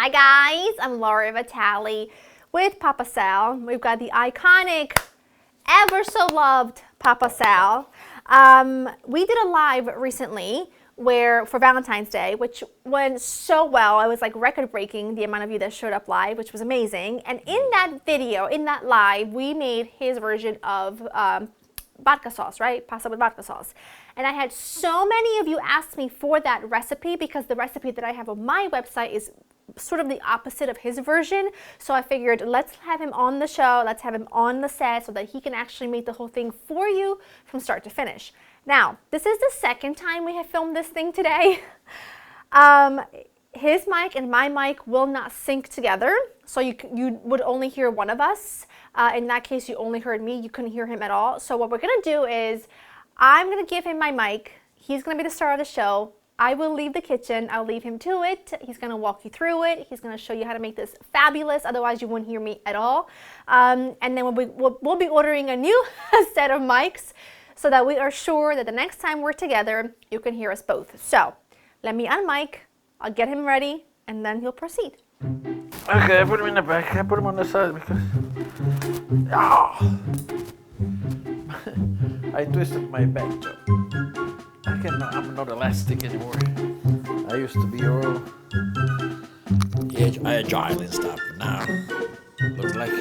Hi guys, I'm Laura Vitale with Papa Sal. We've got the iconic, ever so loved Papa Sal. We did a live recently for Valentine's Day, which went so well. It was like record breaking, the amount of you that showed up live, which was amazing. And in that video, in that live, we made his version of vodka sauce, right? Pasta with vodka sauce. And I had so many of you ask me for that recipe because the recipe that I have on my website is sort of the opposite of his version. So I figured let's have him on the show, let's have him on the set so that he can actually make the whole thing for you from start to finish. Now, this is the second time we have filmed this thing today. His mic and my mic will not sync together, so you would only hear one of us. In that case, you only heard me, you couldn't hear him at all. So what we're gonna do is, I'm gonna give him my mic, he's gonna be the star of the show, I will leave the kitchen, I'll leave him to it, he's gonna walk you through it, he's gonna show you how to make this fabulous, otherwise you wouldn't hear me at all. And then we'll be ordering a new set of mics so that we are sure that the next time we're together, you can hear us both. So, let me unmic, I'll get him ready, and then he'll proceed. Okay, I put him in the back, I put him on the side because... Oh. I twisted my back, Joe. I'm not elastic anymore. I used to be all agile and stuff, but now looks like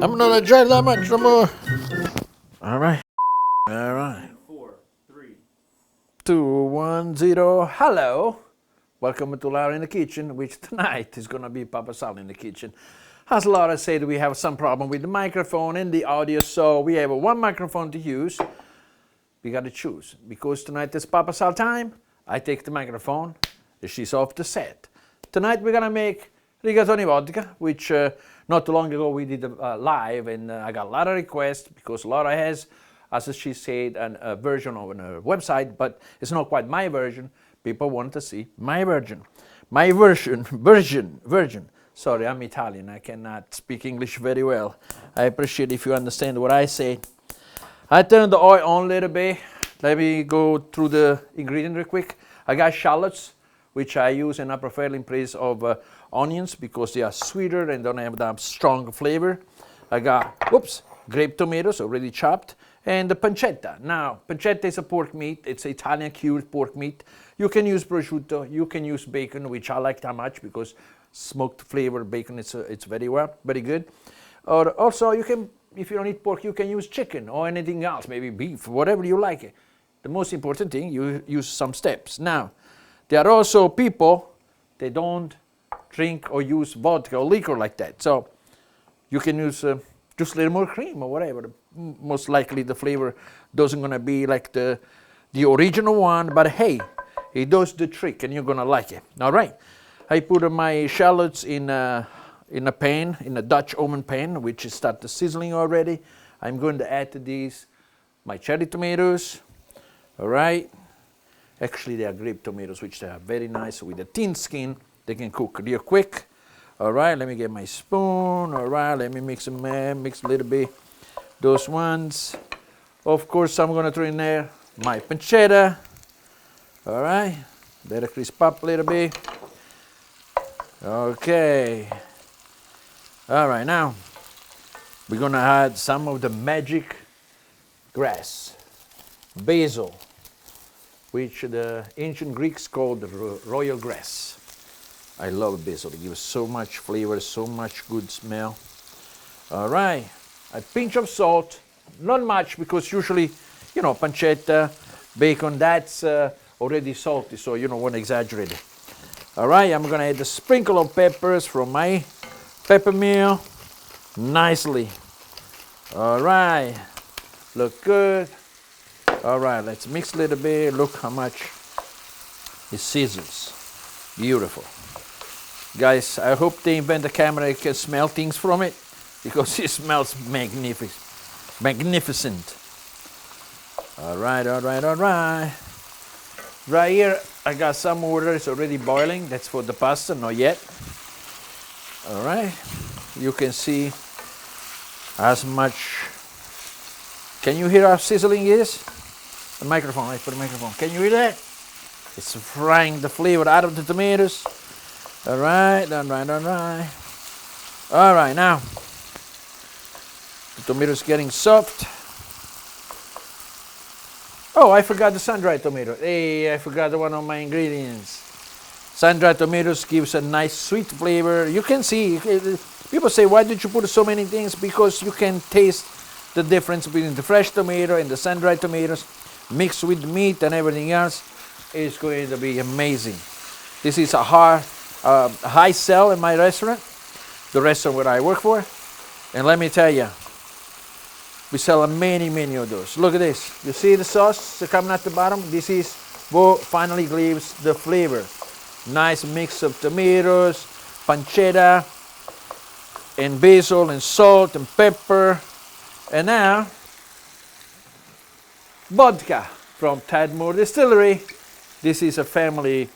I'm not agile that much no more. All right. 4, 3, 2, 1, 0. Hello. Welcome to Laura in the Kitchen, which tonight is gonna be Papa Sal in the kitchen. As Laura said, we have some problem with the microphone and the audio, so we have one microphone to use. We got to choose, because tonight is Papa Sal time. I take the microphone, she's off the set. Tonight we're gonna make rigatoni vodka, which not too long ago we did live, and I got a lot of requests because Laura has, as she said, a version on her website, but it's not quite my version. People want to see my version. My version. Sorry, I'm Italian. I cannot speak English very well. I appreciate if you understand what I say. I turned the oil on a little bit. Let me go through the ingredient real quick. I got shallots, which I use, and I prefer in place of onions because they are sweeter and don't have that strong flavor. I got, grape tomatoes already chopped, and the pancetta. Now, pancetta is a pork meat. It's Italian cured pork meat. You can use prosciutto. You can use bacon, which I like that much because smoked flavor bacon, it's very good. Or also you can, if you don't eat pork, you can use chicken or anything else, maybe beef, whatever you like it. The most important thing, you use some steps. Now, there are also people, they don't drink or use vodka or liquor like that. So you can use just a little more cream or whatever. Most likely the flavor doesn't gonna be like the original one, but hey, it does the trick and you're gonna like it. All right. I put my shallots in a pan, in a Dutch oven pan, which is started sizzling already. I'm going to add to these my cherry tomatoes. All right. Actually, they are grape tomatoes, which they are very nice with a thin skin. They can cook real quick. All right. Let me get my spoon. All right. Let me mix them, mix a little bit. Those ones. Of course, I'm going to throw in there my pancetta. All right. Let it crisp up a little bit. Okay. All right, now we're gonna add some of the magic grass, basil, which the ancient Greeks called the royal grass. I love basil. It gives so much flavor, so much good smell. All right, a pinch of salt, not much because usually, you know, pancetta, bacon, that's already salty, so you don't want to exaggerate it. All right, I'm gonna add a sprinkle of peppers from my pepper mill, nicely. All right, look good. All right, let's mix a little bit. Look how much it sizzles. Beautiful. Guys, I hope they invent a camera that can smell things from it because it smells magnificent. All right. Right here, I got some water. It's already boiling. That's for the pasta, not yet. All right. You can see as much. Can you hear how sizzling it is? The microphone. I put the microphone. Can you hear that? It's frying the flavor out of the tomatoes. All right, all right, all right. All right, now the tomato is getting soft. Oh, I forgot the sun-dried tomato. Hey, I forgot one of my ingredients. Sun-dried tomatoes gives a nice sweet flavor. You can see, people say, why did you put so many things? Because you can taste the difference between the fresh tomato and the sun-dried tomatoes mixed with meat and everything else. It's going to be amazing. This is a high sell in my restaurant, the restaurant where I work for. And let me tell you, we sell many, many of those. Look at this. You see the sauce coming at the bottom? This is what finally gives the flavor. Nice mix of tomatoes, pancetta, and basil, and salt, and pepper. And now, vodka from Tadmore Distillery. This is a family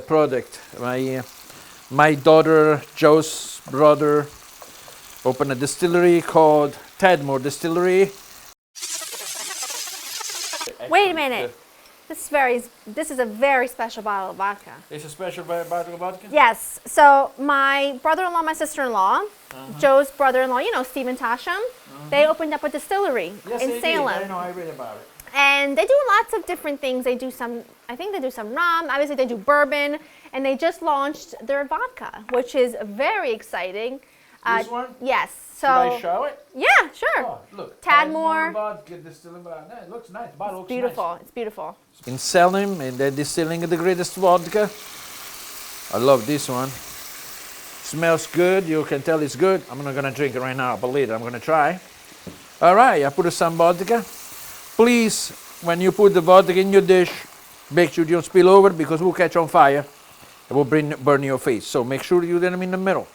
product. My daughter, Joe's brother, opened a distillery called Tadmore Distillery. Wait a minute. This is a very special bottle of vodka. It's a special bottle of vodka? Yes. So my brother-in-law, my sister-in-law, Joe's brother-in-law, you know, Steve and Tasha, they opened up a distillery in Salem. Did. I know, I read about it. And they do lots of different things. They do some, I think they do some rum, obviously they do bourbon, and they just launched their vodka, which is very exciting. This one? Yes. So, should I show it? Yeah, sure. Oh, look. Tadmore. Vodka distilling. It looks nice. The bottle looks Beautiful. nice. It's beautiful. In Salem, and they're distilling the greatest vodka. I love this one. Smells good. You can tell it's good. I'm not going to drink it right now, but later I'm going to try. All right, I put some vodka. Please, when you put the vodka in your dish, make sure you don't spill over because it will catch on fire. It will burn your face. So make sure you let them in the middle.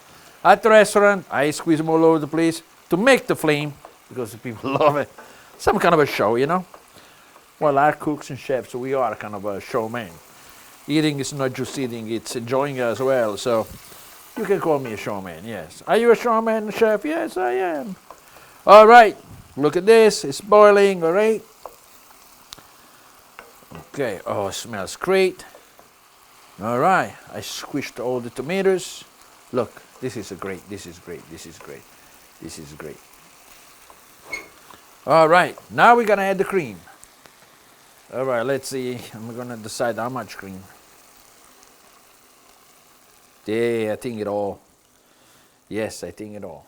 At the restaurant, I squeeze them all over the place to make the flame because the people love it. Some kind of a show, you know. Well, our cooks and chefs, we are kind of a showman. Eating is not just eating, it's enjoying as well. So you can call me a showman, yes. Are you a showman, chef? Yes, I am. All right, look at this. It's boiling, all right. Okay, oh, it smells great. All right, I squished all the tomatoes. Look, this is great, this is great, this is great, this is great. All right, now we're gonna add the cream. All right, let's see, I'm gonna decide how much cream. Yeah, I think it all. Yes, I think it all.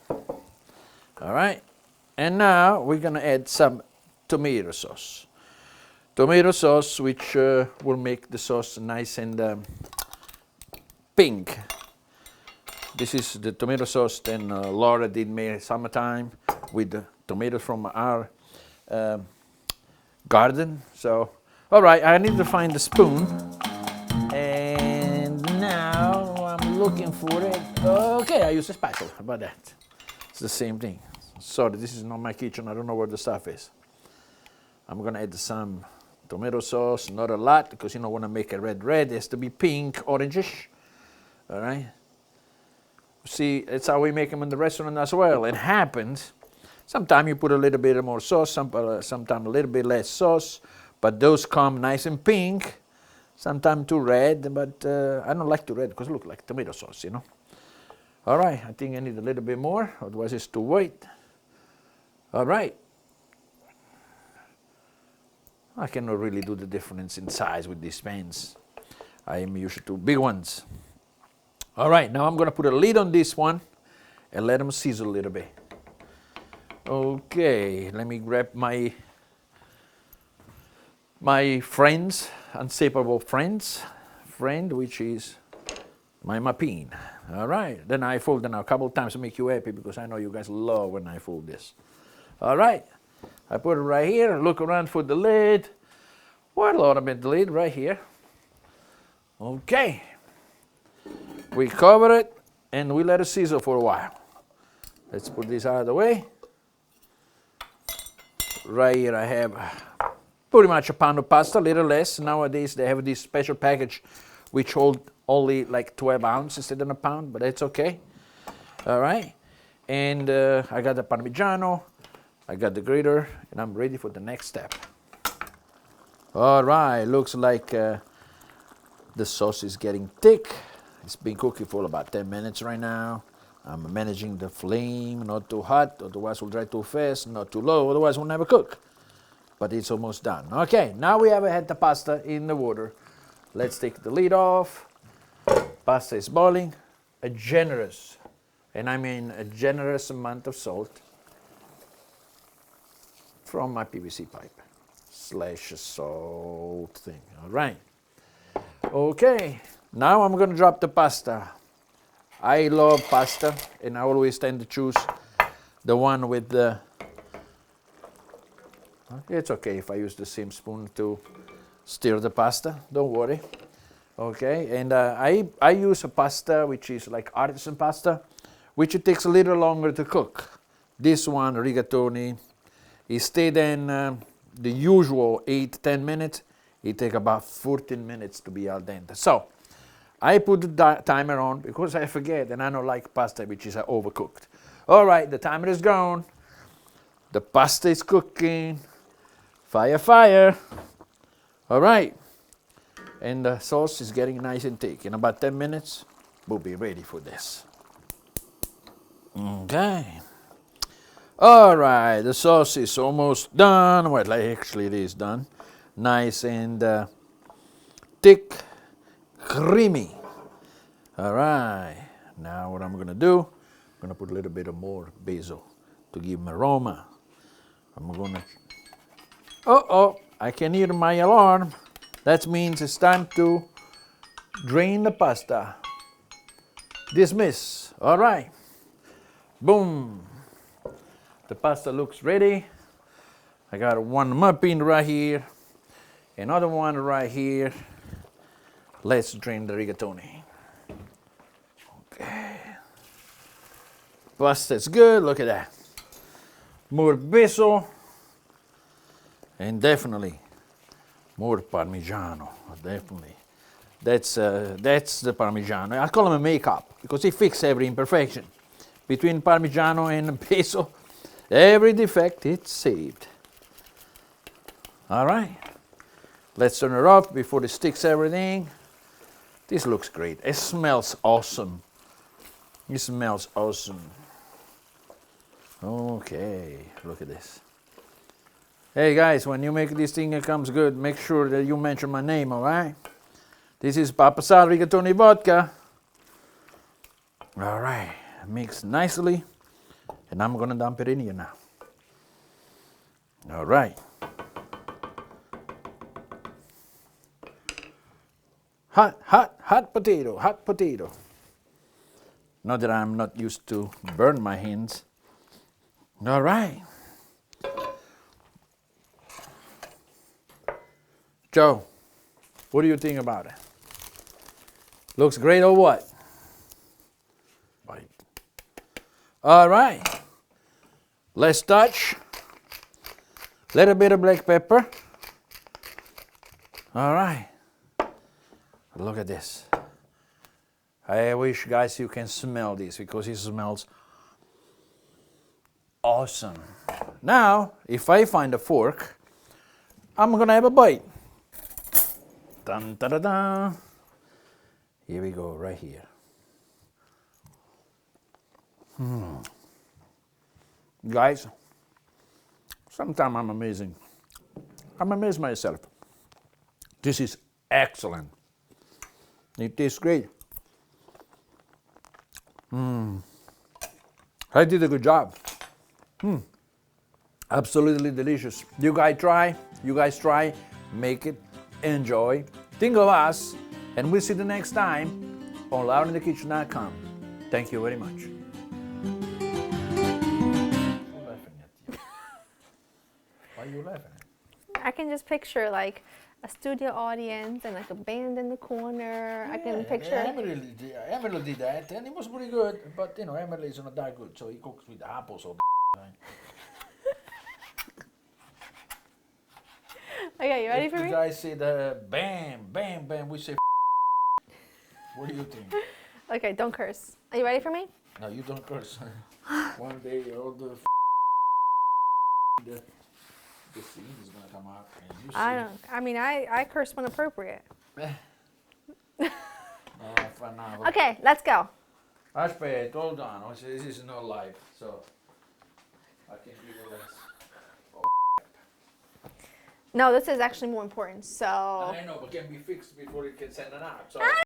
All right, and now we're gonna add some tomato sauce. Tomato sauce, which will make the sauce nice and pink. This is the tomato sauce that Laura did make summertime with the tomatoes from our garden. So, all right, I need to find the spoon. And now I'm looking for it. Okay, I use a spatula. How about that? It's the same thing. Sorry, this is not my kitchen. I don't know where the stuff is. I'm going to add some tomato sauce, not a lot, because you don't want to make it red. It has to be pink, orangish. All right. See, it's how we make them in the restaurant as well. It happens. Sometimes you put a little bit more sauce, sometimes a little bit less sauce, but those come nice and pink. Sometimes too red, but I don't like too red because it looks like tomato sauce, you know. All right, I think I need a little bit more, otherwise it's too white. All right. I cannot really do the difference in size with these pans. I am used to big ones. All right, now I'm going to put a lid on this one and let them sizzle a little bit. Okay, let me grab my friends, inseparable friend, which is my mapine. All right, then I fold it now a couple of times to make you happy because I know you guys love when I fold this. All right, I put it right here, look around for the lid. What a lot of the lid right here. Okay. We cover it and we let it sizzle for a while. Let's put this out of the way. Right here I have pretty much a pound of pasta, a little less. Nowadays they have this special package which hold only like 12 ounces instead of a pound, but that's okay. All right. And I got the Parmigiano, I got the grater, and I'm ready for the next step. All right, looks like the sauce is getting thick. It's been cooking for about 10 minutes right now. I'm managing the flame, not too hot, otherwise we'll dry too fast, not too low, otherwise we'll never cook. But it's almost done. Okay, now we have had the pasta in the water. Let's take the lid off. Pasta is boiling. A generous, and I mean a generous amount of salt from my PVC pipe / salt thing. All right. Okay, now I'm gonna drop the pasta. I love pasta, and I always tend to choose the one with the, it's okay if I use the same spoon to stir the pasta, don't worry. Okay, and I use a pasta which is like artisan pasta, which it takes a little longer to cook. This one, rigatoni, instead than the usual 8-10 minutes, it takes about 14 minutes to be al dente. So, I put the timer on because I forget and I don't like pasta which is overcooked. All right, the timer is gone. The pasta is cooking. Fire, fire. All right. And the sauce is getting nice and thick. In about 10 minutes, we'll be ready for this. Okay. All right, the sauce is almost done. Well, actually it is done. Nice and thick. Creamy. All right, now what I'm gonna do, I'm gonna put a little bit of more basil to give them aroma. I'm gonna, I can hear my alarm. That means it's time to drain the pasta. Dismiss, all right. Boom, the pasta looks ready. I got one muffin right here, another one right here. Let's drain the rigatoni. Okay. Pasta's good, look at that. More basil. And definitely more Parmigiano, definitely. That's the Parmigiano. I call him a makeup because he fixes every imperfection. Between Parmigiano and basil, every defect it's saved. All right. Let's turn it off before it sticks everything. This looks great. It smells awesome. It smells awesome. Okay, look at this. Hey guys, when you make this thing, it comes good, make sure that you mention my name, all right? This is Papa Sal Rigatoni Vodka. All right, mix nicely, and I'm gonna dump it in here now. All right. Hot potato. Not that I'm not used to burn my hands. All right. Joe, what do you think about it? Looks great or what? Right. All right. Let's touch. Little bit of black pepper. All right. Look at this. I wish, guys, you can smell this because it smells awesome. Now, if I find a fork, I'm gonna have a bite. Dun, da, da, da. Here we go, right here. Guys, sometimes I'm amazing. I'm amazed myself. This is excellent. It tastes great. I did a good job. Absolutely delicious. You guys try, make it, enjoy. Think of us, and we'll see you the next time on louderinthe.kitchen.com. Thank you very much. Why are you laughing at? I can just picture like a studio audience and like a band in the corner. Yeah, I can picture. Emily did that, and it was pretty good. But you know, Emily's not that good, so he cooks with apples all the time. Okay, you ready for me? The guys say the bam, bam, bam. We say. What do you think? Okay, don't curse. Are you ready for me? No, you don't curse. One day, all the scene is gonna come out, and you see. I curse when appropriate. I for now. Okay, let's go. Aspetta, hold on. This is not live, so I can give you less. No, this is actually more important. So. I know, but can be fixed before it can send it out. So.